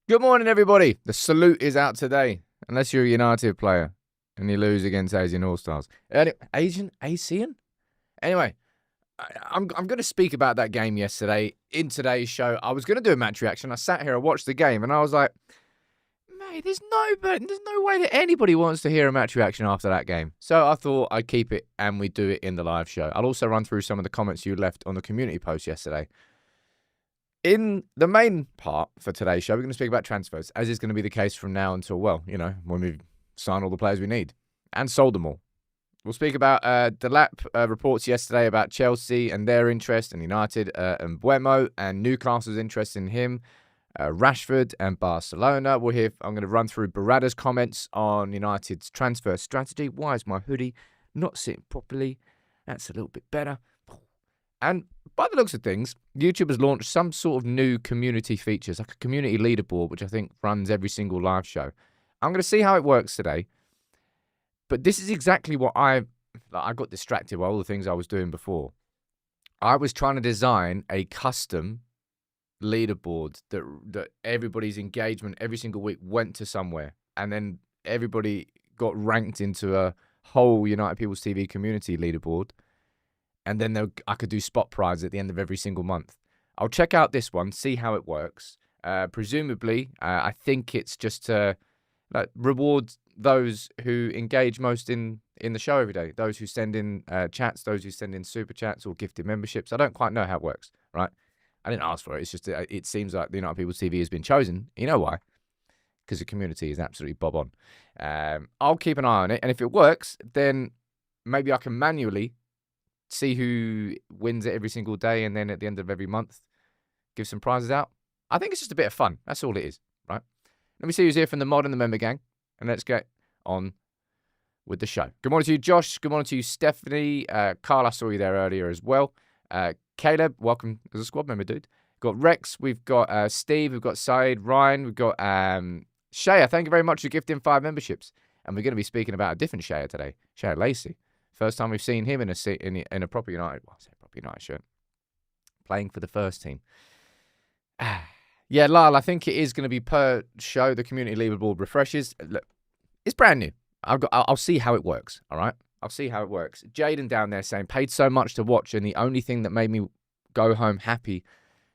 Good morning, everybody. The salute is out today, unless you're a United player and you lose against ASEAN All-Stars. ASEAN? Anyway, I'm going to speak about that game yesterday in today's show. I was going to do a match reaction. I sat here, I watched the game, and I was like, mate, there's no way that anybody wants to hear a match reaction after that game. So I thought I'd keep it and we do it in the live show. I'll also run through some of the comments you left on the community post yesterday. In the main part for today's show, we're going to speak about transfers, as is going to be the case from now until, when we sign all the players we need and sold them all. We'll speak about Delap reports yesterday about Chelsea and their interest in United, and Mbeumo and Newcastle's interest in him, Rashford and Barcelona. I'm going to run through Barada's comments on United's transfer strategy. Why is my hoodie not sitting properly? That's a little bit better. And by the looks of things, YouTube has launched some sort of new community features, like a community leaderboard, which I think runs every single live show. I'm going to see how it works today. But this is exactly what I got distracted by all the things I was doing before. I was trying to design a custom leaderboard that everybody's engagement every single week went to somewhere. And then everybody got ranked into a whole United People's TV community leaderboard. And then I could do spot prizes at the end of every single month. I'll check out this one, see how it works. Presumably, I think it's just to reward those who engage most in the show every day. Those who send in chats, those who send in super chats or gifted memberships. I don't quite know how it works, right? I didn't ask for it. It's just it seems like the United People's TV has been chosen. You know why? Because the community is absolutely bob on. I'll keep an eye on it. And if it works, then maybe I can manually see who wins it every single day, and then at the end of every month, give some prizes out. I think it's just a bit of fun. That's all it is, right? Let me see who's here from the mod and the member gang, and let's get on with the show. Good morning to you, Josh. Good morning to you, Stephanie. Carl, I saw you there earlier as well. Caleb, welcome as a squad member, dude. We've got Rex. We've got Steve. We've got Said, Ryan. We've got Shaya. Thank you very much for gifting 5 memberships. And we're going to be speaking about a different Shaya today, Shaya Lacey. First time we've seen him in a proper United, proper United shirt, playing for the first team. Yeah, Lyle, I think it is going to be per show. The community leaderboard refreshes. Look, it's brand new. I'll see how it works. All right, I'll see how it works. Jaden down there saying paid so much to watch, and the only thing that made me go home happy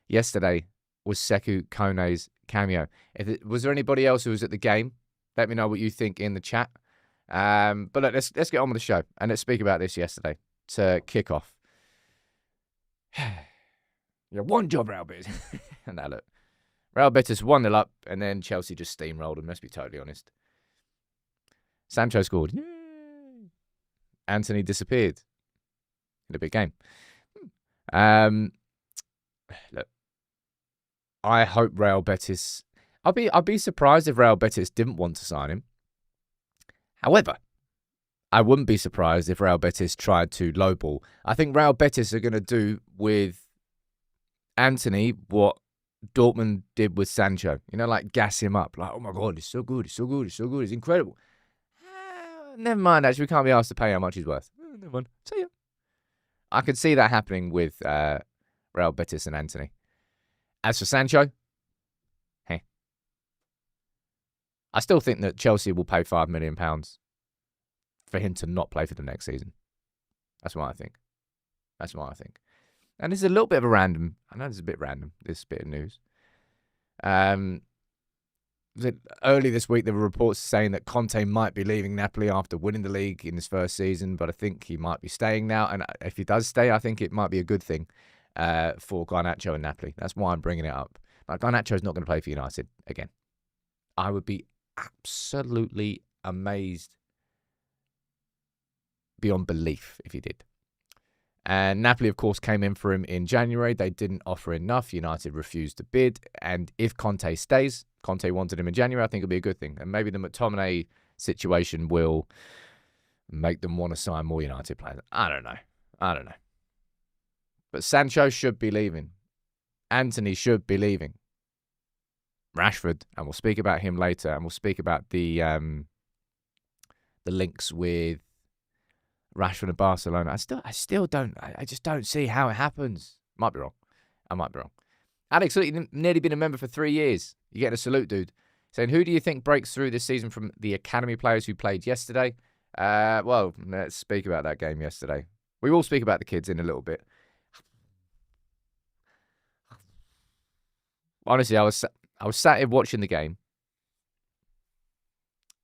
yesterday was Sekou Kone's cameo. Was there anybody else who was at the game? Let me know what you think in the chat. But look, let's get on with the show, and let's speak about this yesterday to kick off. Yeah, one job, Real Betis. And now look, Real Betis 1-0 up, and then Chelsea just steamrolled them. Let's be totally honest. Sancho scored. Yay! Anthony disappeared in a big game. Look, I hope Real Betis. I'd be surprised if Real Betis didn't want to sign him. However, I wouldn't be surprised if Real Betis tried to lowball. I think Real Betis are going to do with Anthony what Dortmund did with Sancho. You know, like gas him up. Like, oh my God, he's so good, he's so good, he's so good, he's incredible. Never mind, actually, we can't be asked to pay how much he's worth. Never mind. See ya. I could see that happening with Real Betis and Anthony. As for Sancho, hey. I still think that Chelsea will pay £5 million for him to not play for them next season. That's what I think. And this is a little bit of a random. I know this is a bit random, this bit of news. Early this week, there were reports saying that Conte might be leaving Napoli after winning the league in his first season, but I think he might be staying now. And if he does stay, I think it might be a good thing for Garnacho and Napoli. That's why I'm bringing it up. Like, Garnacho's not going to play for United again. I would be absolutely amazed beyond belief if he did. And Napoli, of course, came in for him in January. They didn't offer enough. United refused to bid. And if Conte stays, Conte wanted him in January, I think it'll be a good thing. And maybe the McTominay situation will make them want to sign more United players. I don't know. But Sancho should be leaving. Anthony should be leaving. Rashford, and we'll speak about him later, and we'll speak about the links with Rashford and Barcelona. I just don't see how it happens. I might be wrong. Alex, look, you've nearly been a member for 3 years. You're getting a salute, dude. Saying, who do you think breaks through this season from the academy players who played yesterday? Well, let's speak about that game yesterday. We will speak about the kids in a little bit. Honestly, I was sat here watching the game.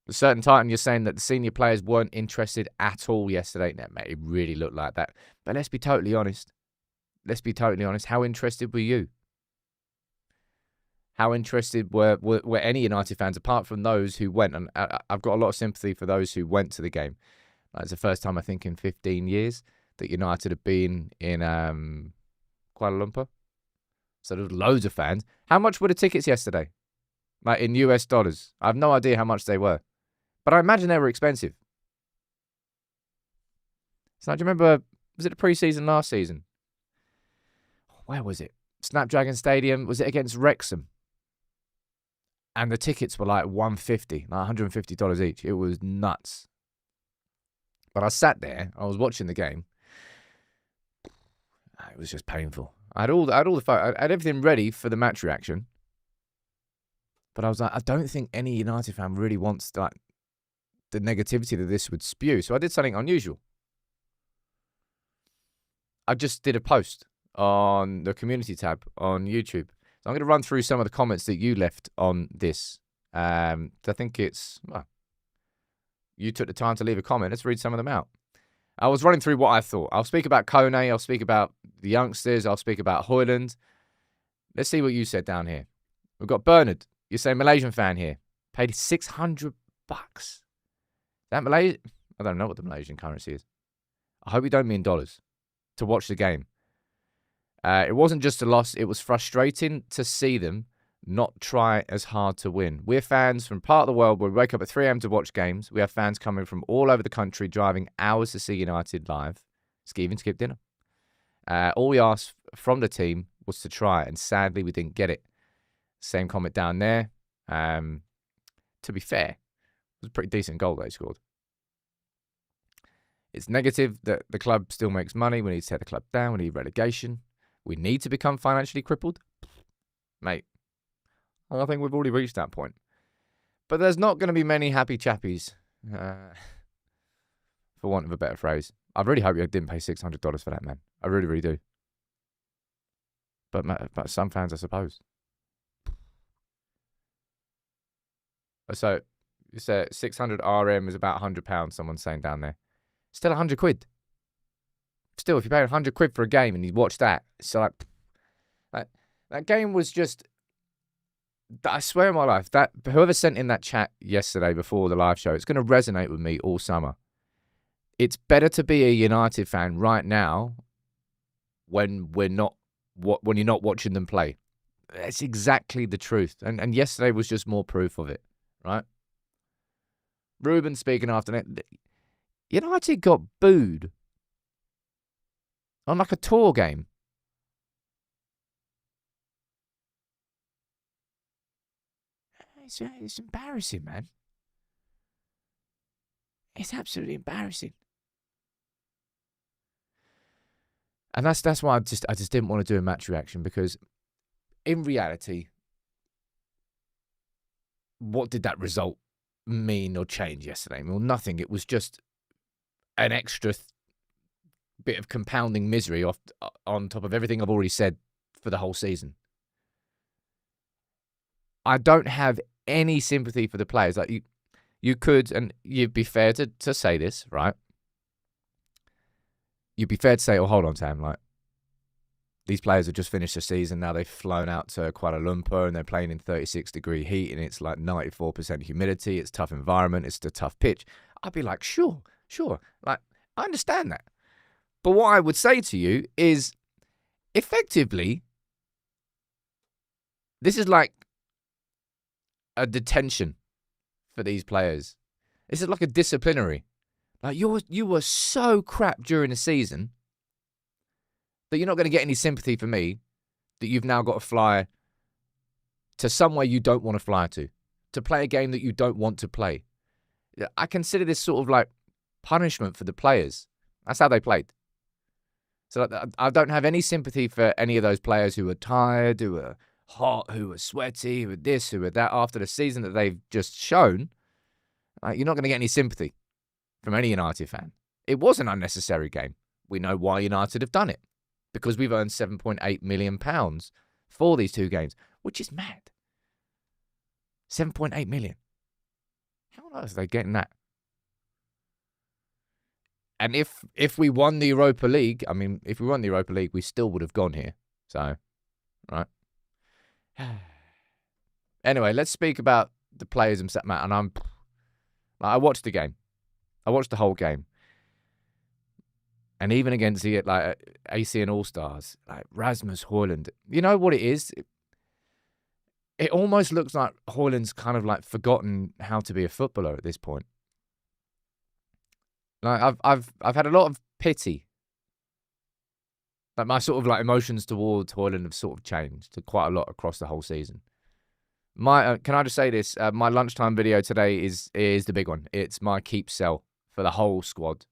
A certain Titan, you're saying that the senior players weren't interested at all yesterday. No, mate, it really looked like that. But let's be totally honest. How interested were you? How interested were any United fans, apart from those who went? And I've got a lot of sympathy for those who went to the game. It's the first time, I think, in 15 years that United have been in Kuala Lumpur. So there was loads of fans. How much were the tickets yesterday? Like in US dollars? I have no idea how much they were. But I imagine they were expensive. So do you remember, was it the pre-season last season? Where was it? Snapdragon Stadium. Was it against Wrexham? And the tickets were like $150, like $150 each. It was nuts. But I sat there. I was watching the game. It was just painful. I had everything ready for the match reaction. But I was like, I don't think any United fan really wants like the negativity that this would spew. So I did something unusual. I just did a post on the community tab on YouTube. So I'm going to run through some of the comments that you left on this. I think you took the time to leave a comment. Let's read some of them out. I was running through what I thought. I'll speak about Kone. I'll speak about the youngsters. I'll speak about Hojlund. Let's see what you said down here. We've got Bernard. You're saying Malaysian fan here. Paid $600. That Malaysian? I don't know what the Malaysian currency is. I hope you don't mean dollars. To watch the game. It wasn't just a loss. It was frustrating to see them not try as hard to win. We're fans from part of the world where we wake up at 3 a.m. to watch games. We have fans coming from all over the country, driving hours to see United live. Even skip dinner. All we asked from the team was to try, and sadly, we didn't get it. Same comment down there. To be fair, it was a pretty decent goal they scored. It's negative that the club still makes money. We need to take the club down. We need relegation. We need to become financially crippled. Mate, I think we've already reached that point. But there's not going to be many happy chappies, for want of a better phrase. I really hope you didn't pay $600 for that, man. I really, really do. But some fans, I suppose. So, you say 600 RM is about £100, someone's saying down there. Still £100. Still, if you pay £100 for a game and you watch that, it's like that game was just. I swear on my life that whoever sent in that chat yesterday before the live show, it's going to resonate with me all summer. It's better to be a United fan right now when you're not watching them play. That's exactly the truth, and yesterday was just more proof of it, right? Ruben speaking after that. United got booed on like a tour game. It's embarrassing, man. It's absolutely embarrassing. And that's why I just didn't want to do a match reaction, because in reality, what did that result mean or change yesterday? Well, nothing. It was just an extra bit of compounding misery on top of everything I've already said for the whole season. I don't have any sympathy for the players. Like you could, and you'd be fair to say this, right? You'd be fair to say, oh, hold on, Sam, like, these players have just finished the season, now they've flown out to Kuala Lumpur and they're playing in 36-degree heat and it's like 94% humidity, it's a tough environment, it's a tough pitch. I'd be like, sure. Like, I understand that. But what I would say to you is, effectively, this is like a detention for these players. This is like a disciplinary. Like, you were so crap during the season that you're not going to get any sympathy for me, that you've now got to fly to somewhere you don't want to fly to play a game that you don't want to play. I consider this sort of like punishment for the players. That's how they played. So I don't have any sympathy for any of those players who are tired, who are hot, who are sweaty, who are this, who are that after the season that they've just shown. You're not going to get any sympathy from any United fan. It was an unnecessary game. We know why United have done it. Because we've earned £7.8 million for these 2 games, which is mad. 7.8 million. How on earth are they getting that? And if we won the Europa League, we still would have gone here. So, right. Anyway, let's speak about the players themselves. And I watched the game. I watched the whole game. And even against the ASEAN All-Stars, like Rasmus Hojlund, you know what it is? It almost looks like Hojlund's kind of like forgotten how to be a footballer at this point. Like I've had a lot of pity. Like my sort of like emotions towards Hojlund have sort of changed quite a lot across the whole season. Can I just say this? My lunchtime video today is the big one. It's my keep sell for the whole squad.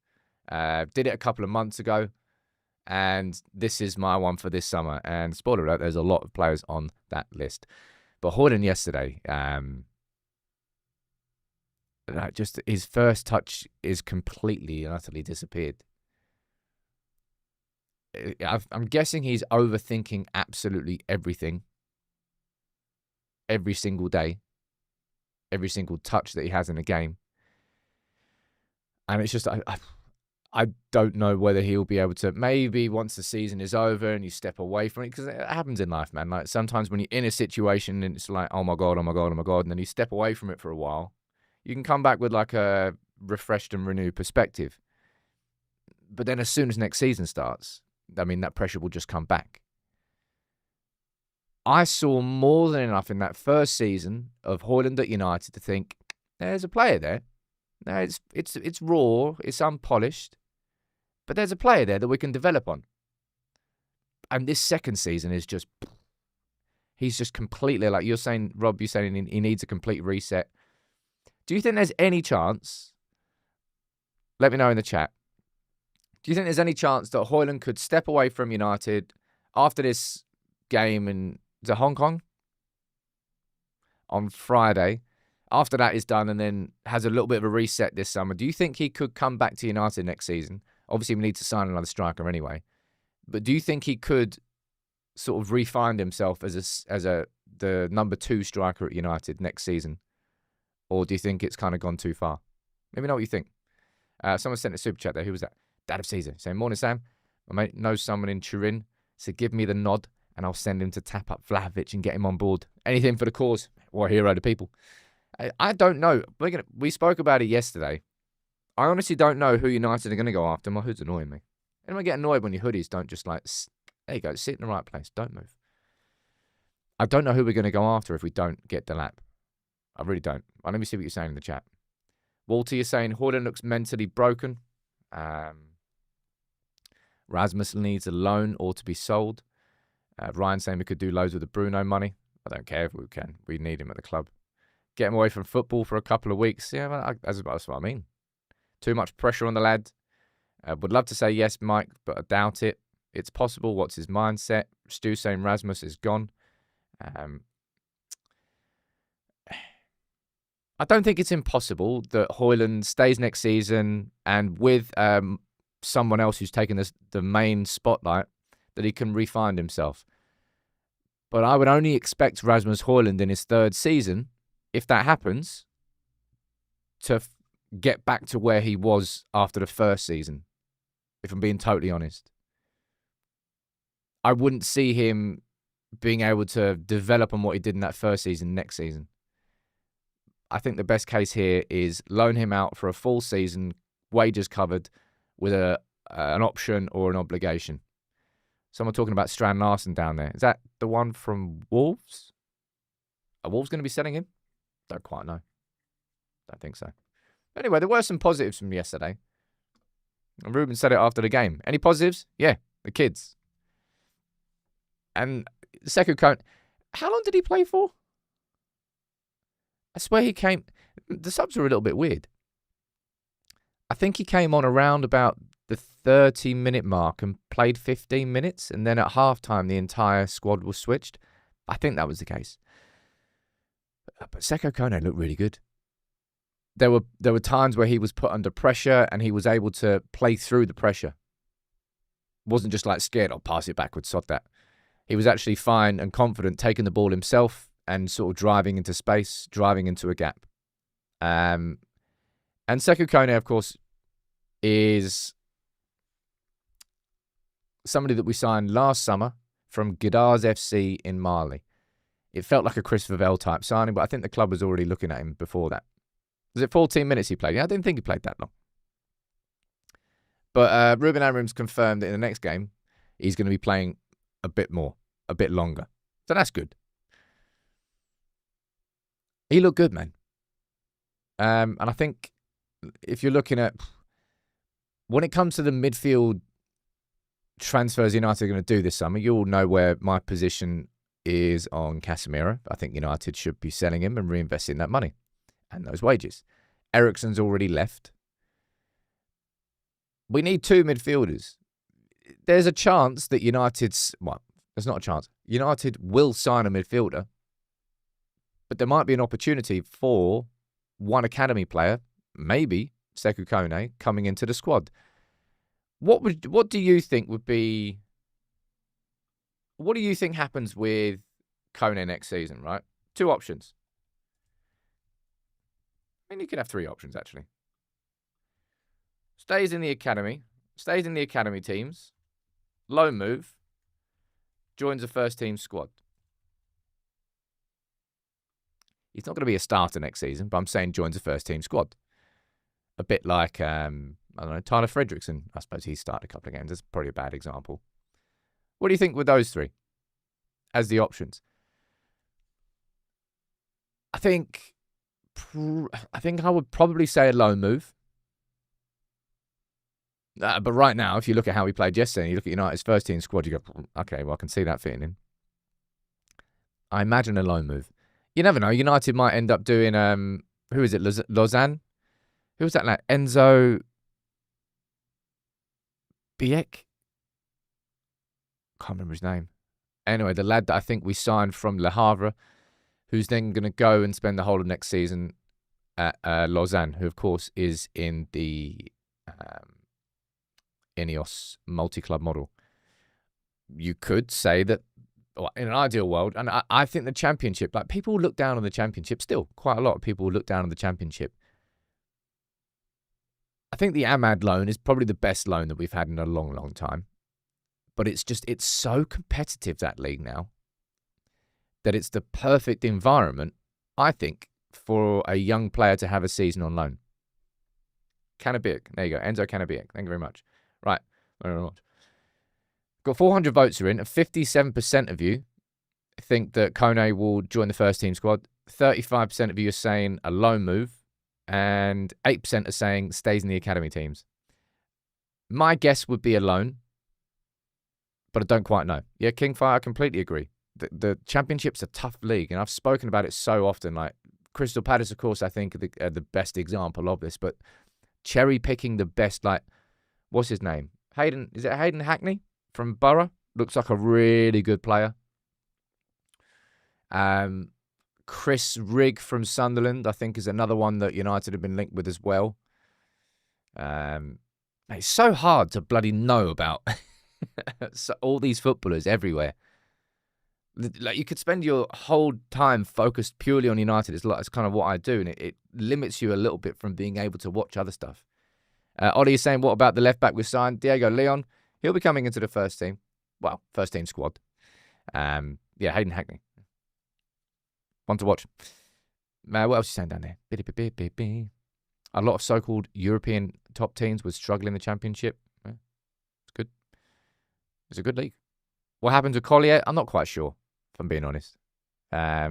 Did it a couple of months ago, and this is my one for this summer. And spoiler alert, there's a lot of players on that list. But Hojlund yesterday, just his first touch is completely and utterly disappeared. I'm guessing he's overthinking absolutely everything, every single day, every single touch that he has in a game. And it's just, I don't know whether he'll be able to, maybe once the season is over and you step away from it, because it happens in life, man. Like sometimes when you're in a situation and it's like, oh my God, and then you step away from it for a while, you can come back with like a refreshed and renewed perspective. But then as soon as next season starts, I mean, that pressure will just come back. I saw more than enough in that first season of Hojlund at United to think, there's a player there. No, it's raw, it's unpolished, but there's a player there that we can develop on. And this second season is just, he's just completely, like you're saying, Rob, you're saying he needs a complete reset. Do you think there's any chance, let me know in the chat, do you think there's any chance that Hojlund could step away from United after this game in Hong Kong on Friday? After that is done and then has a little bit of a reset this summer, do you think he could come back to United next season? Obviously, we need to sign another striker anyway. But do you think he could sort of re-find himself as the number 2 striker at United next season? Or do you think it's kind of gone too far? Let me know what you think. Someone sent a super chat there. Who was that? Dad of Caesar. Saying, morning, Sam. My mate knows someone in Turin. So give me the nod and I'll send him to tap up Vlahovic and get him on board. Anything for the cause. Or a hero to people. I don't know. We spoke about it yesterday. I honestly don't know who United are going to go after. My hood's annoying me. And I get annoyed when your hoodies don't just like, there you go, sit in the right place. Don't move. I don't know who we're going to go after if we don't get Delap. I really don't. Let me see what you're saying in the chat. Walter, you're saying Hojlund looks mentally broken. Rasmus needs a loan or to be sold. Ryan saying we could do loads with the Bruno money. I don't care if we can. We need him at the club. Get him away from football for a couple of weeks. Yeah, that's what I mean. Too much pressure on the lad. Would love to say yes, Mike, but I doubt it. It's possible. What's his mindset? Stu saying Rasmus is gone. I don't think it's impossible that Hojlund stays next season and with someone else who's taken the main spotlight, that he can re-find himself. But I would only expect Rasmus Hojlund in his 3rd season, if that happens, to get back to where he was after the 1st season, if I'm being totally honest. I wouldn't see him being able to develop on what he did in that 1st season next season. I think the best case here is loan him out for a full season, wages covered, with an option or an obligation. Someone talking about Strand Larsen down there. Is that the one from Wolves? Are Wolves going to be selling him? Don't quite know. Don't think so. Anyway, there were some positives from yesterday. And Ruben said it after the game. Any positives? Yeah, the kids. And Sekou Kone, how long did he play for? I swear he came... The subs were a little bit weird. I think he came on around about the 30-minute mark and played 15 minutes, and then at halftime the entire squad was switched. I think that was the case. But Seko Kone looked really good. There were times where he was put under pressure and he was able to play through the pressure. Wasn't just like scared, I'll pass it backwards, sod that. He was actually fine and confident, taking the ball himself and sort of driving into space, driving into a gap. And Seko Kone, of course, is somebody that we signed last summer from Gidars FC in Mali. It felt like a Chris Vavell type signing, but I think the club was already looking at him before that. Was it 14 minutes he played? Yeah, I didn't think he played that long. But Ruben Amorim's confirmed that in the next game, he's going to be playing a bit more, a bit longer. So that's good. He looked good, man. And I think if you're looking at, when it comes to the midfield transfers United are going to do this summer, you all know where my position is on Casemiro. I think United should be selling him and reinvesting that money and those wages. Eriksen's already left. We need 2 midfielders. There's a chance that there's not a chance. United will sign a midfielder, but there might be an opportunity for one academy player, maybe Seko Kone, coming into the squad. What do you think would be? What do you think happens with Kone next season? Right, 2 options. I mean, you could have 3 options actually. Stays in the academy teams, loan move, joins the first team squad. He's not going to be a starter next season, but I'm saying joins the first team squad. A bit like, I don't know, Tyler Fredrickson. I suppose he started a couple of games. That's probably a bad example. What do you think with those 3 as the options? I think I would probably say a loan move. But right now, if you look at how he played yesterday and you look at United's first team squad, you go, okay, well, I can see that fitting in. I imagine a loan move. You never know. United might end up doing, who is it, Lausanne? Who was that like? Enzo Biek? Can't remember his name. Anyway, the lad that I think we signed from Le Havre, who's then going to go and spend the whole of next season at Lausanne, who, of course, is in the Ineos multi-club model. You could say that, in an ideal world, and I think the Championship, like people look down on the Championship still. Quite a lot of people look down on the Championship. I think the Ahmad loan is probably the best loan that we've had in a long, long time. But it's so competitive, that league now, that it's the perfect environment, I think, for a young player to have a season on loan. Canabic. There you go. Enzo Canabic. Thank you very much. Right. Very much. Got 400 votes are in, and 57% of you think that Kone will join the first team squad. 35% of you are saying a loan move, and 8% are saying stays in the academy teams. My guess would be a loan, but I don't quite know. Yeah, Kingfire, I completely agree. The Championship's a tough league, and I've spoken about it so often. Like Crystal Palace, of course, I think are the best example of this, but cherry picking the best, like, what's his name? Is it Hayden Hackney from Borough? Looks like a really good player. Chris Rigg from Sunderland, I think, is another one that United have been linked with as well. It's so hard to bloody know about so all these footballers everywhere. Like, you could spend your whole time focused purely on United. It's kind of what I do, and it limits you a little bit from being able to watch other stuff. Ollie is saying, what about the left back we signed? Diego Leon. He'll be coming into the first team. Well, first team squad. Yeah, Hayden Hackney. One to watch. What else is he saying down there? A lot of so-called European top teams would struggle in the Championship. Yeah, it's good. It's a good league. What happens with Collier? I'm not quite sure, if I'm being honest. I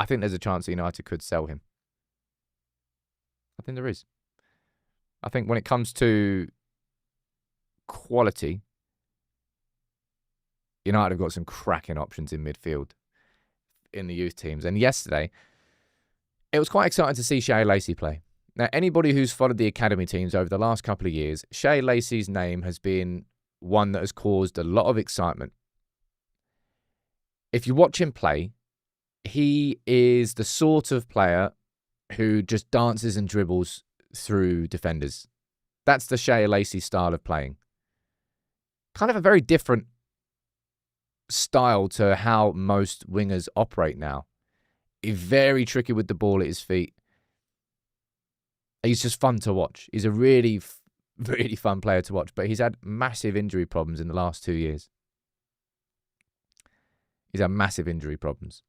think there's a chance that United could sell him. I think there is. I think when it comes to quality, United have got some cracking options in midfield in the youth teams. And yesterday, it was quite exciting to see Shea Lacey play. Now, anybody who's followed the academy teams over the last couple of years, Shea Lacey's name has been one that has caused a lot of excitement. If you watch him play, he is the sort of player who just dances and dribbles through defenders. That's the Shea Lacey style of playing. Kind of a very different style to how most wingers operate now. He's very tricky with the ball at his feet. He's just fun to watch. He's a really, really fun player to watch, but he's had massive injury problems in the last 2 years. He's had massive injury problems.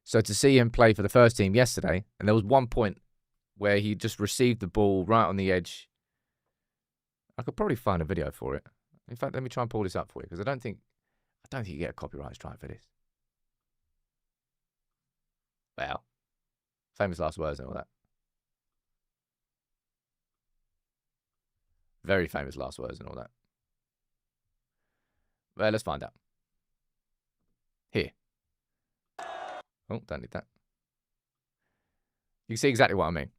So to see him play for the first team yesterday, and there was one point where he just received the ball right on the edge. I could probably find a video for it. In fact, let me try and pull this up for you, because I don't think you get a copyright strike for this. Well, famous last words and all that. Very famous last words and all that. Well, let's find out. Here. Oh, don't need that. You can see exactly what I mean.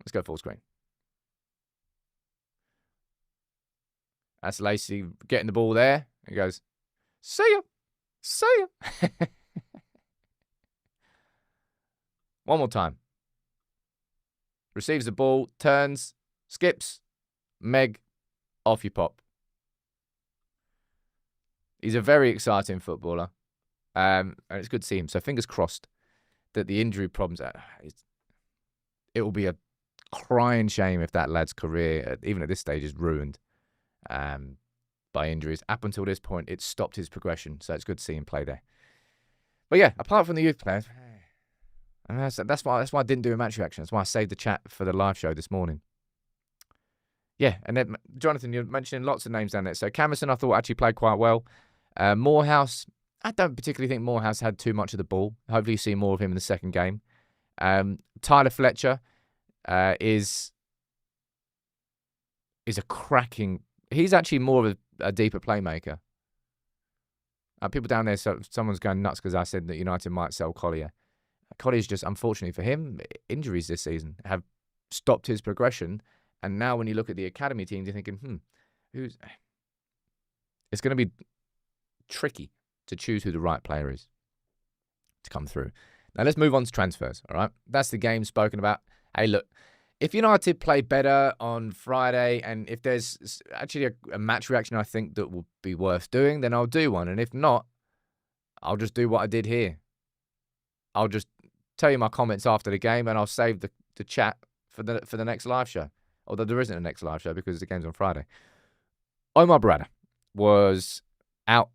Let's go full screen. That's Lacey getting the ball there. He goes, see ya. See ya. One more time. Receives the ball, turns, skips, Meg, off you pop. He's a very exciting footballer. And it's good to see him. So fingers crossed that the injury problems, it will be a crying shame if that lad's career, even at this stage, is ruined by injuries. Up until this point, it stopped his progression. So it's good to see him play there. But yeah, apart from the youth players, and that's why I didn't do a match reaction. That's why I saved the chat for the live show this morning. Yeah, and then, Jonathan, you're mentioning lots of names down there. So Camerson, I thought, actually played quite well. Morehouse, I don't particularly think Morehouse had too much of the ball. Hopefully you see more of him in the second game. Tyler Fletcher is a cracking... He's actually more of a deeper playmaker. People down there, so someone's going nuts because I said that United might sell Collier. Collier's just, unfortunately for him, injuries this season have stopped his progression. And now when you look at the academy teams, you're thinking, who's... It's going to be tricky to choose who the right player is to come through. Now, let's move on to transfers, all right? That's the game spoken about. Hey, look, if United play better on Friday, and if there's actually a match reaction I think that will be worth doing, then I'll do one. And if not, I'll just do what I did here. I'll just tell you my comments after the game, and I'll save the chat for the next live show. Although there isn't a next live show because the game's on Friday. Omar Berrada was out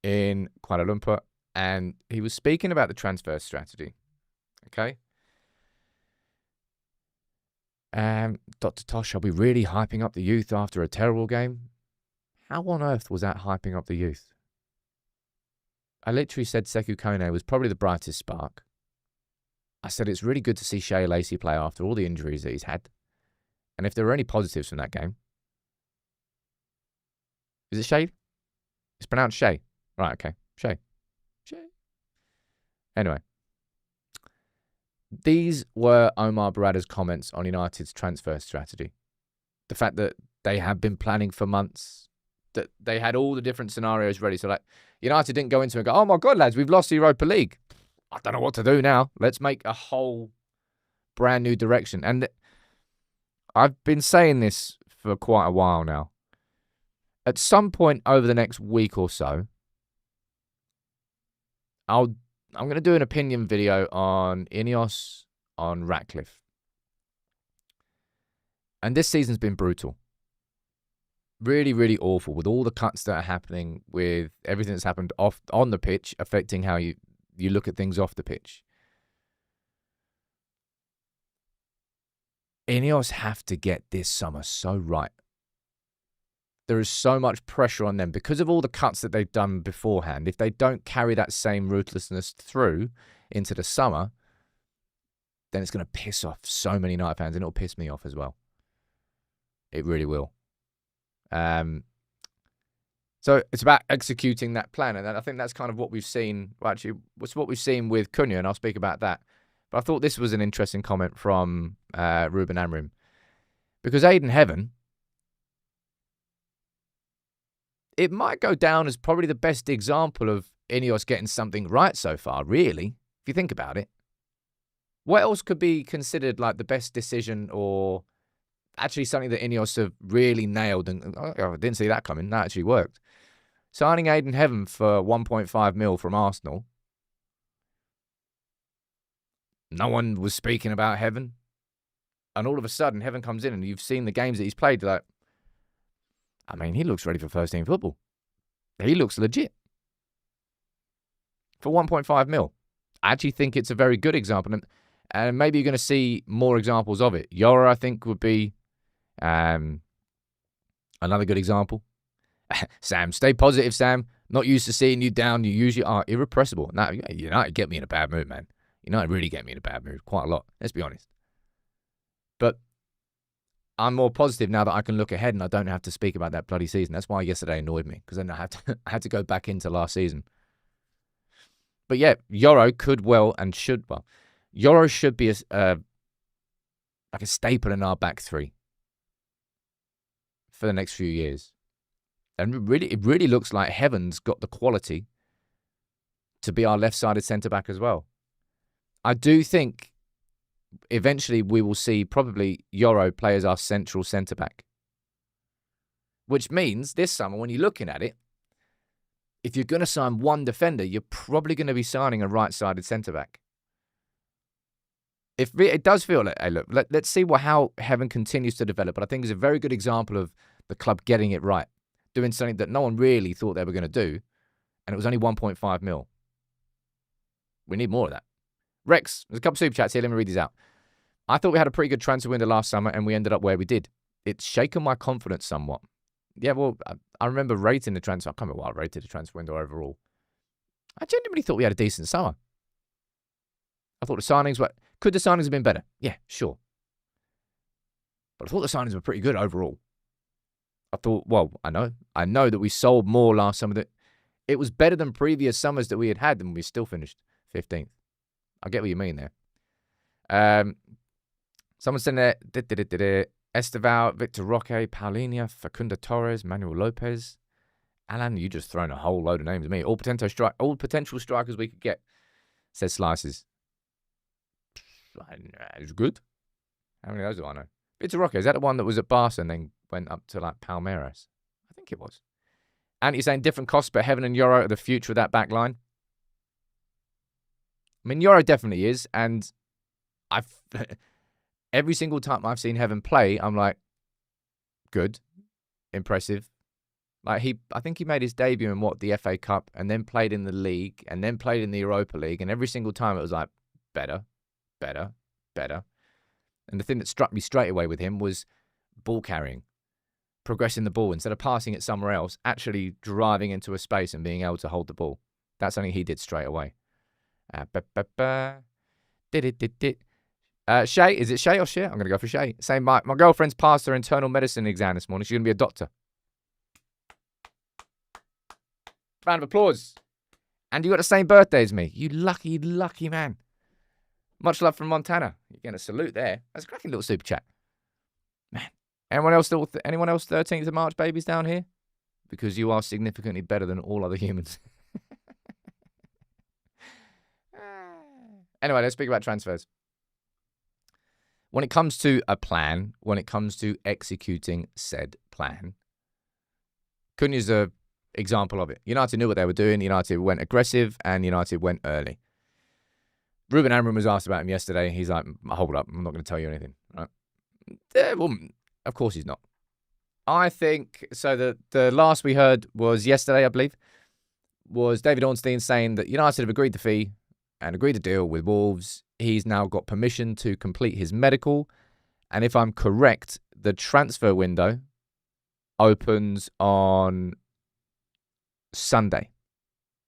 in Kuala Lumpur, and he was speaking about the transfer strategy. Okay? Dr. Tosh, are we really hyping up the youth after a terrible game? How on earth was that hyping up the youth? I literally said Sekou Kone was probably the brightest spark. I said it's really good to see Shea Lacey play after all the injuries that he's had. And if there were any positives from that game... Is it Shea? It's pronounced Shea. Right, okay. Shea. Anyway. These were Omar Berrada's comments on United's transfer strategy. The fact that they have been planning for months, that they had all the different scenarios ready. So, like, United didn't go into it and go, oh my God, lads, we've lost the Europa League. I don't know what to do now. Let's make a whole brand new direction. And I've been saying this for quite a while now. At some point over the next week or so, I'm going to do an opinion video on Ineos, on Ratcliffe. And this season's been brutal. Really, really awful with all the cuts that are happening, with everything that's happened on the pitch, affecting how you look at things off the pitch. Ineos have to get this summer so right. There is so much pressure on them because of all the cuts that they've done beforehand. If they don't carry that same ruthlessness through into the summer, then it's going to piss off so many United fans, and it'll piss me off as well. It really will. So it's about executing that plan, and I think that's kind of what we've seen. Well, actually, it's what we've seen with Cunha, and I'll speak about that. But I thought this was an interesting comment from Ruben Amorim. Because Aiden Heaven, it might go down as probably the best example of Ineos getting something right so far, really, if you think about it. What else could be considered like the best decision or actually something that Ineos have really nailed? And I didn't see that coming. That actually worked. Signing Aiden Heaven for 1.5 mil from Arsenal. No one was speaking about Heaven. And all of a sudden, Heaven comes in and you've seen the games that he's played. Like, I mean, he looks ready for first-team football. He looks legit. For 1.5 mil. I actually think it's a very good example. And maybe you're going to see more examples of it. Yora, I think, would be another good example. Sam, stay positive, Sam. Not used to seeing you down. You usually are irrepressible. Now, United get me in a bad mood, man. United really get me in a bad mood. Quite a lot. Let's be honest. But I'm more positive now that I can look ahead and I don't have to speak about that bloody season. That's why yesterday annoyed me. Because then I had to go back into last season. But yeah, Yoro could well and should well. Yoro should be like a staple in our back three for the next few years. And it really looks like Heaven's got the quality to be our left-sided centre-back as well. I do think eventually we will see probably Yoro play as our central centre-back. Which means this summer, when you're looking at it, if you're going to sign one defender, you're probably going to be signing a right-sided centre-back. It does feel like, hey, look, let's see how Heaven continues to develop. But I think it's a very good example of the club getting it right. Doing something that no one really thought they were going to do. And it was only 1.5 mil. We need more of that. Rex, there's a couple of super chats here. Let me read these out. I thought we had a pretty good transfer window last summer and we ended up where we did. It's shaken my confidence somewhat. Yeah, well, I remember rating the transfer. I can't remember what I rated the transfer window overall. I genuinely thought we had a decent summer. I thought the signings were... Could the signings have been better? Yeah, sure. But I thought the signings were pretty good overall. I thought, well, I know that we sold more last summer. That it was better than previous summers that we had and we still finished 15th. I get what you mean there. Someone said there, Esteval, Victor Roque, Paulinho, Facundo Torres, Manuel Lopez. Alan, you just thrown a whole load of names at me. All potential strikers we could get, says Slices. It's good. How many of those do I know? Victor Roque, is that the one that was at Barca and then went up to like Palmeiras? I think it was. And you're saying different costs, but Heaven and Yoro are the future of that back line? I mean, Yoro definitely is, and every single time I've seen Heaven play, I'm like, good, impressive. Like I think he made his debut in the FA Cup, and then played in the league, and then played in the Europa League, and every single time it was like, better. And the thing that struck me straight away with him was ball carrying, progressing the ball instead of passing it somewhere else, actually driving into a space and being able to hold the ball. That's something he did straight away. Shay, is it Shay or Shay? I'm going to go for Shay. Saying my girlfriend's passed her internal medicine exam this morning. She's going to be a doctor. Round of applause. And you got the same birthday as me. You lucky, lucky man. Much love from Montana. You're getting a salute there. That's a cracking little super chat. Man. Anyone else 13th of March babies down here? Because you are significantly better than all other humans. Anyway, let's speak about transfers. When it comes to a plan, when it comes to executing said plan, Cunha's an example of it. United knew what they were doing. United went aggressive and United went early. Ruben Amorim was asked about him yesterday. He's like, hold up, I'm not going to tell you anything. Right? Well, of course he's not. I think, so the last we heard was yesterday, I believe, was David Ornstein saying that United have agreed the fee and agreed to deal with Wolves. He's now got permission to complete his medical. And if I'm correct, the transfer window opens on Sunday.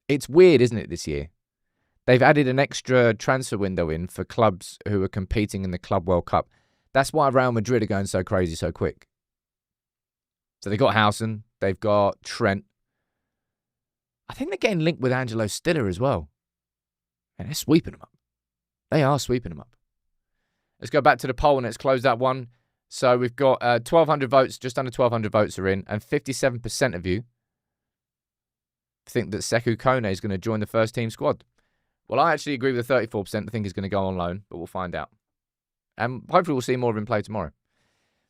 It's weird, isn't it, this year? They've added an extra transfer window in for clubs who are competing in the Club World Cup. That's why Real Madrid are going so crazy so quick. So they've got Howson. They've got Trent. I think they're getting linked with Angelo Stiller as well. And they're sweeping them up. They are sweeping them up. Let's go back to the poll and let's close that one. So we've got 1,200 votes, just under 1,200 votes are in, and 57% of you think that Sekou Kone is going to join the first team squad. Well, I actually agree with the 34%. I think he's going to go on loan, but we'll find out. And hopefully we'll see more of him play tomorrow.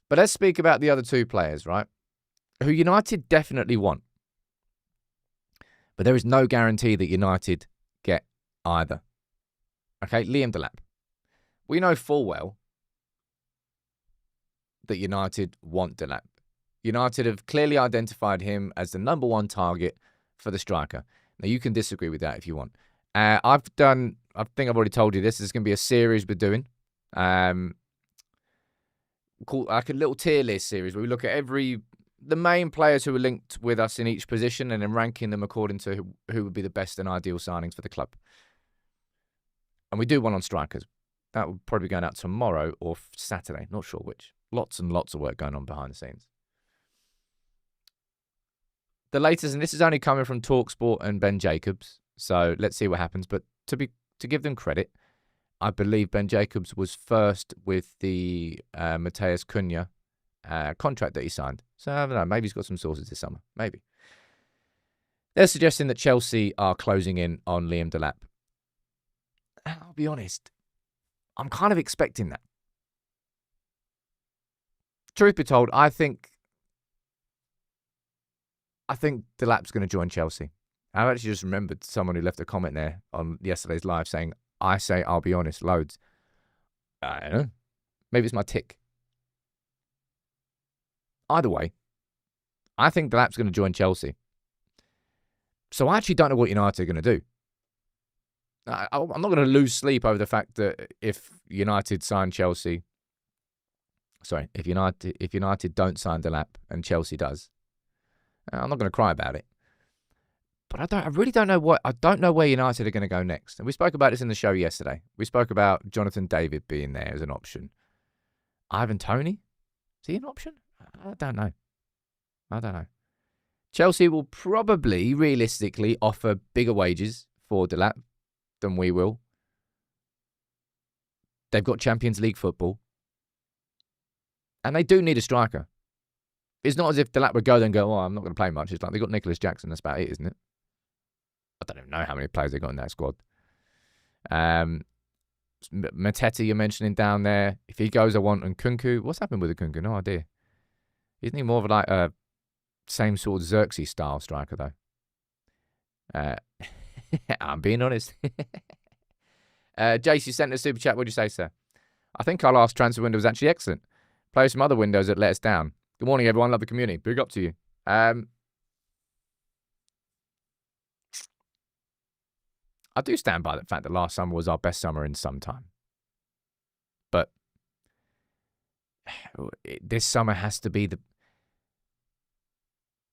But let's speak about the other two players, right? Who United definitely want. But there is no guarantee that United get either. Okay, Liam Delap. We know full well that United want Delap. United have clearly identified him as the number one target for the striker. Now, you can disagree with that if you want. I think I've already told you this. This is going to be a series we're doing. Called like a little tier list series where we look at the main players who are linked with us in each position and then ranking them according to who would be the best and ideal signings for the club. And we do one on strikers. That will probably be going out tomorrow or Saturday. Not sure which. Lots and lots of work going on behind the scenes. The latest, and this is only coming from TalkSport and Ben Jacobs, so let's see what happens. But to give them credit, I believe Ben Jacobs was first with the Matheus Cunha contract that he signed. So I don't know, maybe he's got some sources this summer. Maybe. They're suggesting that Chelsea are closing in on Liam Delap. I'll be honest, I'm kind of expecting that. Truth be told, I think Delap's going to join Chelsea. I've actually just remembered someone who left a comment there on yesterday's live saying, I'll be honest, loads. I don't know. Maybe it's my tick. Either way, I think Delap's going to join Chelsea. So I actually don't know what United are going to do. I'm not going to lose sleep over the fact that if United sign Chelsea, if United don't sign Delap and Chelsea does, I'm not going to cry about it. But I really don't know I don't know where United are going to go next. And we spoke about this in the show yesterday. We spoke about Jonathan David being there as an option. Ivan Toney? Is he an option? I don't know. Chelsea will probably, realistically, offer bigger wages for Delap than we will. They've got Champions League football. And they do need a striker. It's not as if Delap would go there and go, I'm not going to play much. It's like they've got Nicholas Jackson. That's about it, isn't it? I don't even know how many players they've got in that squad. Mateta, you're mentioning down there. If he goes, I want Nkunku. What's happened with Nkunku? No idea. Isn't he more of like a same sort of Xerxes style striker, though? I'm being honest. Jace, you sent a super chat. What did you say, sir? I think our last transfer window was actually excellent. Players from other windows that let us down. Good morning, everyone. Love the community. Big up to you. I do stand by the fact that last summer was our best summer in some time. But this summer has to be the...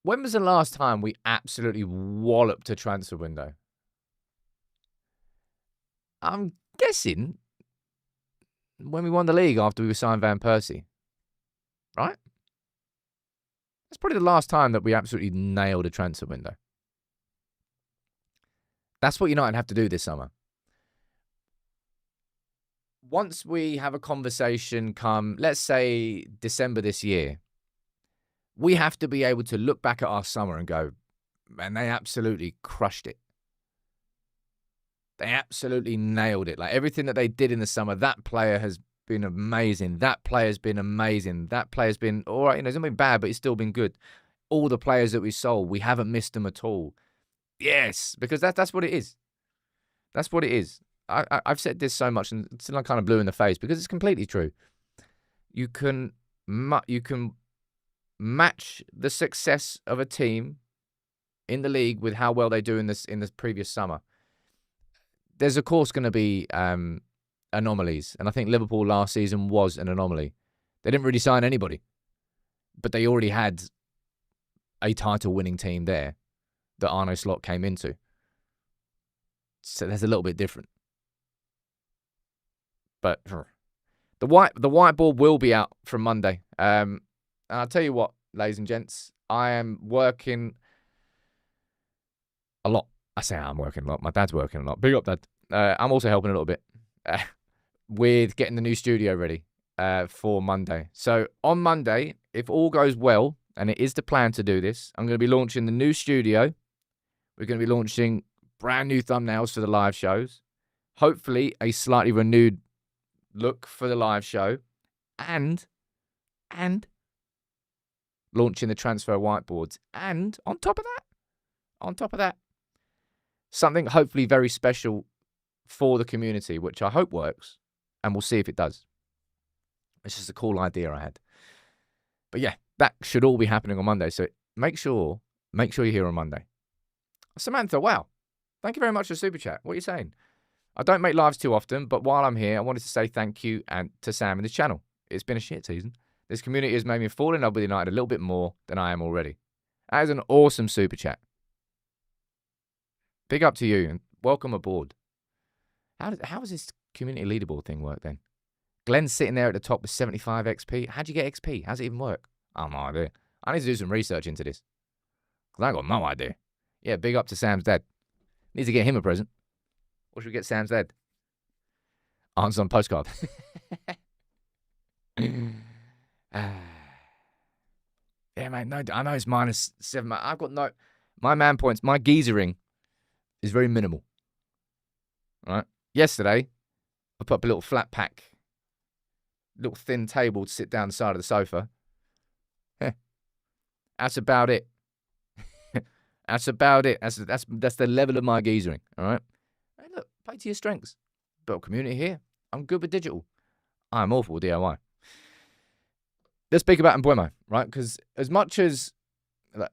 When was the last time we absolutely walloped a transfer window? I'm guessing when we won the league after we signed Van Persie. Right? That's probably the last time that we absolutely nailed a transfer window. That's what United have to do this summer. Once we have a conversation come, let's say, December this year, we have to be able to look back at our summer and go, man, they absolutely crushed it. They absolutely nailed it. Like everything that they did in the summer, that player has been amazing. That player's been amazing. That player's been, all right, it's not been bad, but it's still been good. All the players that we sold, we haven't missed them at all. Yes, because that's what it is. That's what it is. I've said this so much and it's like kind of blue in the face because it's completely true. You can match the success of a team in the league with how well they do in this previous summer. There's of course going to be anomalies, and I think Liverpool last season was an anomaly. They didn't really sign anybody, but they already had a title-winning team there that Arne Slot came into. So that's a little bit different. But the whiteboard will be out from Monday. And I'll tell you what, ladies and gents, I am working a lot. I say I'm working a lot. My dad's working a lot. Big up, Dad. I'm also helping a little bit. with getting the new studio ready for Monday. So on Monday, if all goes well, and it is the plan to do this, I'm going to be launching the new studio. We're going to be launching brand new thumbnails for the live shows. Hopefully, a slightly renewed look for the live show. And launching the transfer whiteboards. And on top of that, something hopefully very special for the community, which I hope works. And we'll see if it does. It's just a cool idea I had. But yeah, that should all be happening on Monday. So make sure you're here on Monday. Samantha, wow. Thank you very much for Super Chat. What are you saying? I don't make lives too often, but while I'm here, I wanted to say thank you to Sam and his channel. It's been a shit season. This community has made me fall in love with United a little bit more than I am already. That is an awesome Super Chat. Big up to you and welcome aboard. How does this community leaderboard thing work then? Glenn's sitting there at the top with 75 XP. How'd you get XP? How's it even work? I have no idea. I need to do some research into this. Because I got no idea. Yeah, big up to Sam's dad. Need to get him a present. What should we get Sam's dad? Answer on postcard. Yeah, mate. No, I know it's -7. I've got no... My man points, my geezering is very minimal. All right? Yesterday, I put up a little flat pack. Little thin table to sit down the side of the sofa. That's about it. That's about it. That's the level of my geezering. All right. Hey, look, play to your strengths. Build community here. I'm good with digital. I'm awful with DIY. Let's speak about Mbeumo, right? Because as much as like,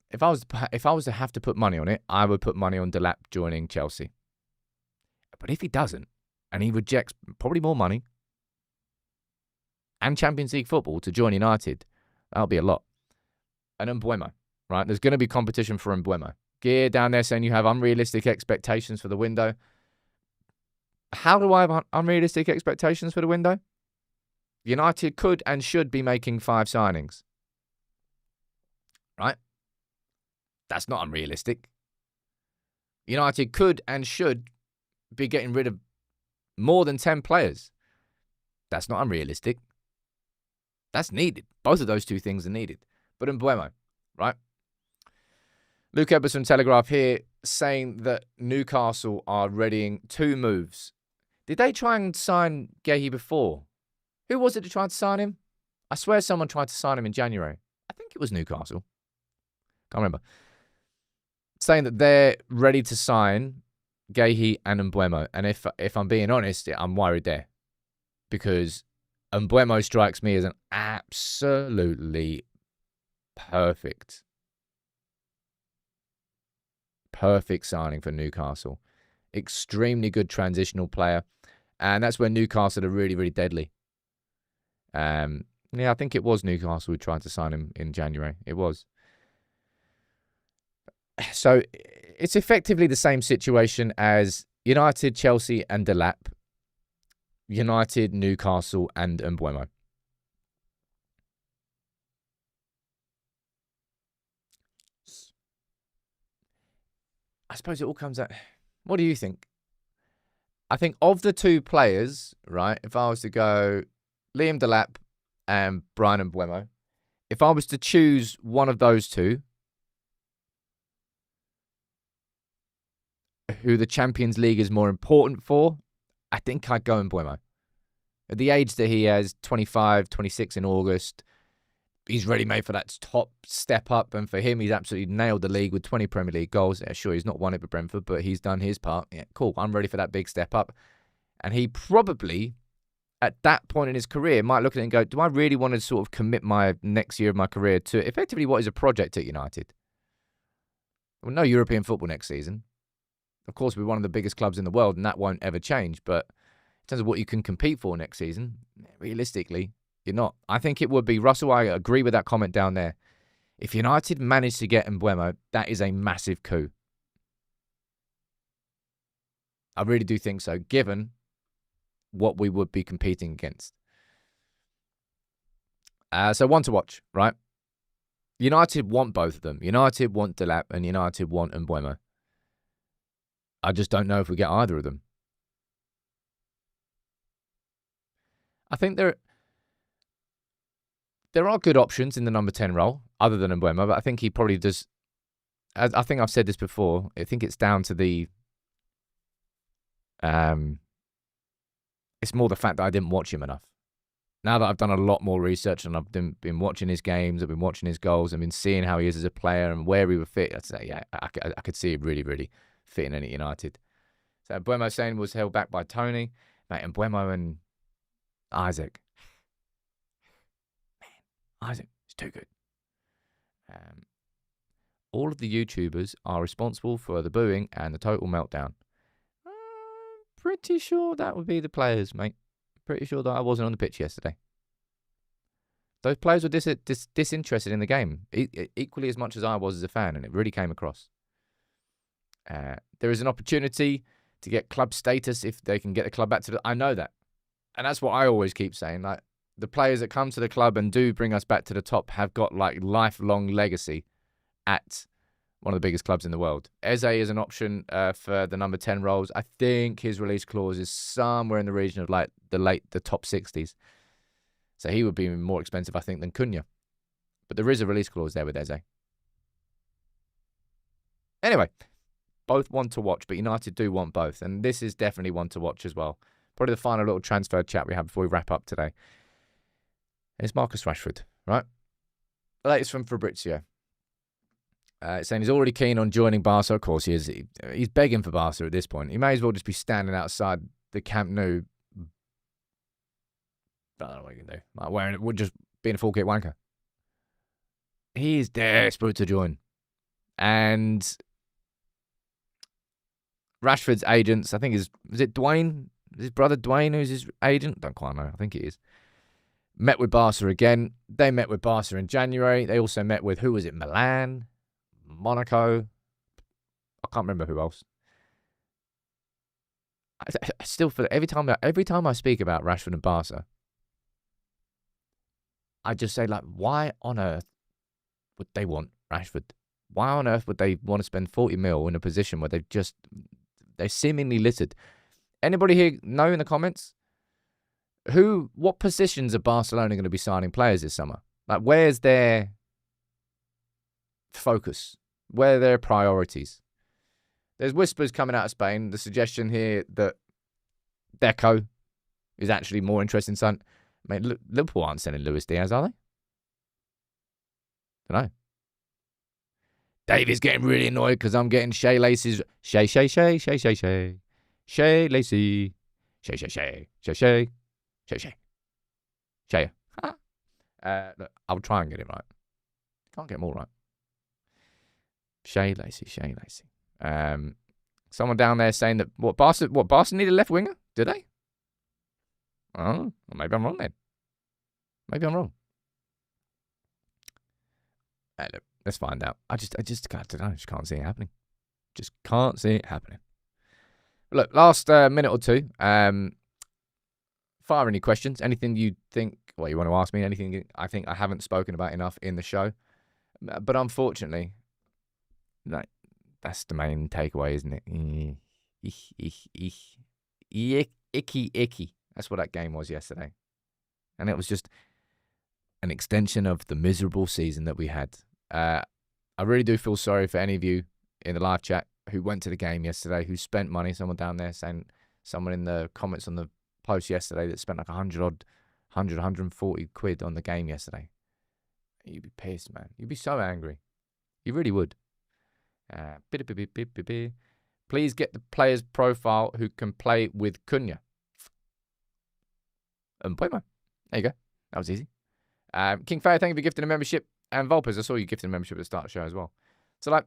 if I was to have to put money on it, I would put money on Delap joining Chelsea. But if he doesn't, and he rejects probably more money and Champions League football to join United, that'll be a lot. And Mbeumo, right? There's going to be competition for Mbeumo. Gear down there saying you have unrealistic expectations for the window. How do I have unrealistic expectations for the window? United could and should be making 5 signings. Right? That's not unrealistic. United could and should be getting rid of more than 10 players. That's not unrealistic. That's needed. Both of those two things are needed. But Mbeumo, right? Luke Edwards from Telegraph here saying that Newcastle are readying 2 moves. Did they try and sign Gehi before? Who was it that tried to sign him? I swear someone tried to sign him in January. I think it was Newcastle. Can't remember. Saying that they're ready to sign Gehi and Mbeumo. And if I'm being honest, I'm worried there. Because Mbeumo strikes me as an absolutely perfect signing for Newcastle. Extremely good transitional player. And that's where Newcastle are really, really deadly. Yeah, I think it was Newcastle who tried to sign him in January. It was. So it's effectively the same situation as United, Chelsea and Delap. United, Newcastle and Mbeumo. I suppose it all comes out... What do you think? I think of the 2 players, right, if I was to go Liam Delap and Brian Mbeumo, if I was to choose one of those 2, who the Champions League is more important for, I think I'd go Mbeumo. At the age that he has, 25, 26 in August, he's ready made for that top step up. And for him, he's absolutely nailed the league with 20 Premier League goals. Yeah, sure, he's not won it for Brentford, but he's done his part. Yeah, cool. I'm ready for that big step up. And he probably, at that point in his career, might look at it and go, do I really want to sort of commit my next year of my career to effectively what is a project at United? Well, no European football next season. Of course, we're one of the biggest clubs in the world, and that won't ever change. But in terms of what you can compete for next season, realistically, you're not. I think it would be, Russell, I agree with that comment down there. If United managed to get Mbeumo, that is a massive coup. I really do think so, given what we would be competing against. So one to watch, right? United want both of them. United want Delap and United want Mbeumo. I just don't know if we get either of them. I think there are good options in the number 10 role, other than Mbeumo, but I think he probably does. I think I've said this before. I think it's down to the. It's more the fact that I didn't watch him enough. Now that I've done a lot more research and I've been watching his games, I've been watching his goals, I've been seeing how he is as a player and where he would fit. I'd say, yeah, I could see him really, really fitting in at United. So Mbeumo saying was held back by Tony. Mate, and Mbeumo and Isaac. Man, Isaac is too good. All of the YouTubers are responsible for the booing and the total meltdown. Pretty sure that would be the players, mate. Pretty sure that I wasn't on the pitch yesterday. Those players were disinterested in the game, equally as much as I was as a fan, and it really came across. There is an opportunity to get club status if they can get the club back to the... I know that. And that's what I always keep saying. Like, the players that come to the club and do bring us back to the top have got like lifelong legacy at one of the biggest clubs in the world. Eze is an option for the number 10 roles. I think his release clause is somewhere in the region of like the top 60s. So he would be more expensive, I think, than Cunha. But there is a release clause there with Eze. Anyway, both want to watch, but United do want both. And this is definitely one to watch as well. Probably the final little transfer chat we have before we wrap up today. It's Marcus Rashford, right? The latest from Fabrizio. Saying he's already keen on joining Barca. Of course he is. He's begging for Barca at this point. He may as well just be standing outside the Camp Nou. I don't know what he can do. Like wearing it, just being a full kit wanker. He is desperate to join. And Rashford's agents, I think is it Dwayne? Is his brother Dwayne who's his agent? Don't quite know. I think it is. Met with Barca again. They met with Barca in January. They also met with, who was it? Milan? Monaco. I can't remember who else. I still feel every time I speak about Rashford and Barca, I just say, like, why on earth would they want Rashford? Why on earth would they want to spend 40 mil in a position where they're seemingly littered? Anybody here know in the comments? What positions are Barcelona going to be signing players this summer? Like, where's their focus? Where are their priorities? There's whispers coming out of Spain. The suggestion here that Deco is actually more interested in signing. Mate, Liverpool aren't sending Luis Diaz, are they? Don't know. Dave is getting really annoyed because I'm getting Shea Lacey's... Shea Lacey. Shea. Look, I'll try and get it right. Can't get them all right. Shea Lacey. Someone down there saying that Barca need a left winger? Do they? Oh, well, maybe I'm wrong then. Maybe I'm wrong. Look, let's find out. I don't know. I just can't see it happening. Just can't see it happening. Look, last minute or two. Fire any questions. Anything you think, well, you want to ask me? Anything I think I haven't spoken about enough in the show. But unfortunately, like, that's the main takeaway, isn't it? Icky. That's what that game was yesterday. And it was just an extension of the miserable season that we had. I really do feel sorry for any of you in the live chat who went to the game yesterday, who spent money. Someone down there saying, someone in the comments on the post yesterday that spent like 140 quid on the game yesterday. You'd be pissed, man. You'd be so angry. You really would. Please get the player's profile who can play with Cunha. Mbeumo. There you go. That was easy. King Faye, thank you for gifting a membership. And Volpez, I saw you gifting a membership at the start of the show as well. So, like,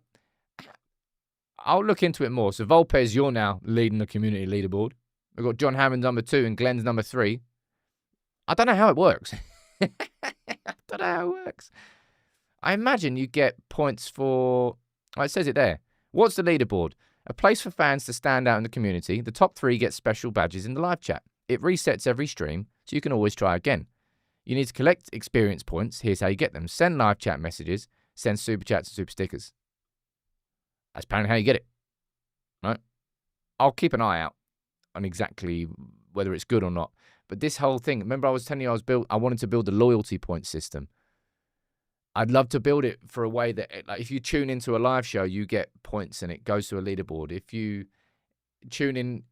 I'll look into it more. So, Volpez, you're now leading the community leaderboard. We've got John Hammond number 2 and Glenn's number 3. I don't know how it works. I imagine you get points for... Oh, it says it there. What's the leaderboard? A place for fans to stand out in the community. The top 3 get special badges in the live chat. It resets every stream, so you can always try again. You need to collect experience points. Here's how you get them. Send live chat messages. Send super chats and super stickers. That's apparently how you get it. Right? I'll keep an eye out on exactly whether it's good or not. But this whole thing, remember I was telling you I wanted to build a loyalty point system. I'd love to build it for a way that, like, if you tune into a live show, you get points and it goes to a leaderboard. If you tune in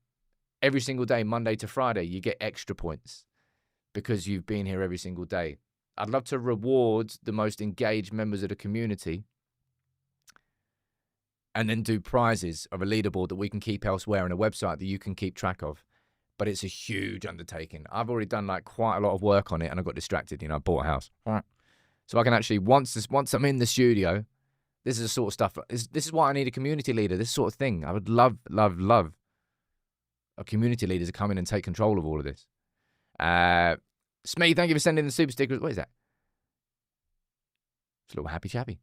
every single day, Monday to Friday, you get extra points because you've been here every single day. I'd love to reward the most engaged members of the community and then do prizes of a leaderboard that we can keep elsewhere and a website that you can keep track of. But it's a huge undertaking. I've already done like quite a lot of work on it and I got distracted. I bought a house. So I can actually, once I'm in the studio, this is the sort of stuff, this is why I need a community leader, this sort of thing. I would love a community leader to come in and take control of all of this. Smee, thank you for sending the super stickers. What is that? It's a little happy chappy.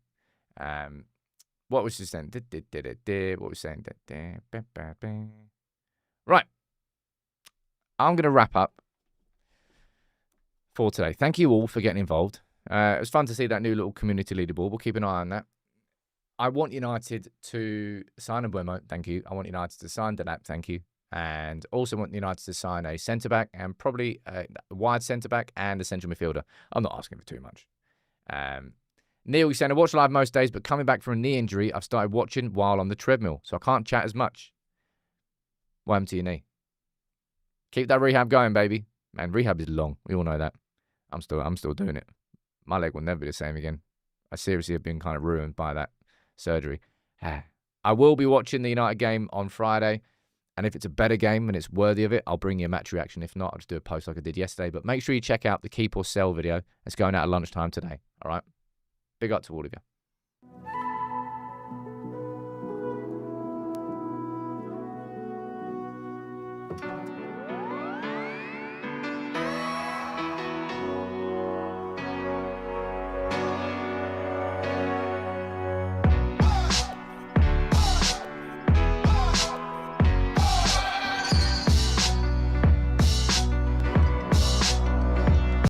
What was she saying? What was she saying? Right. I'm going to wrap up for today. Thank you all for getting involved. It was fun to see that new little community leaderboard. We'll keep an eye on that. I want United to sign Mbeumo, thank you. I want United to sign Delap, thank you. And also want United to sign a centre-back and probably a wide centre-back and a central midfielder. I'm not asking for too much. Neil, you're saying, I watch live most days, but coming back from a knee injury, I've started watching while on the treadmill, so I can't chat as much. What happened to your knee? Keep that rehab going, baby. Man, rehab is long. We all know that. I'm still doing it. My leg will never be the same again. I seriously have been kind of ruined by that surgery. I will be watching the United game on Friday. And if it's a better game and it's worthy of it, I'll bring you a match reaction. If not, I'll just do a post like I did yesterday. But make sure you check out the Keep or Sell video. It's going out at lunchtime today. All right? Big up to all of you.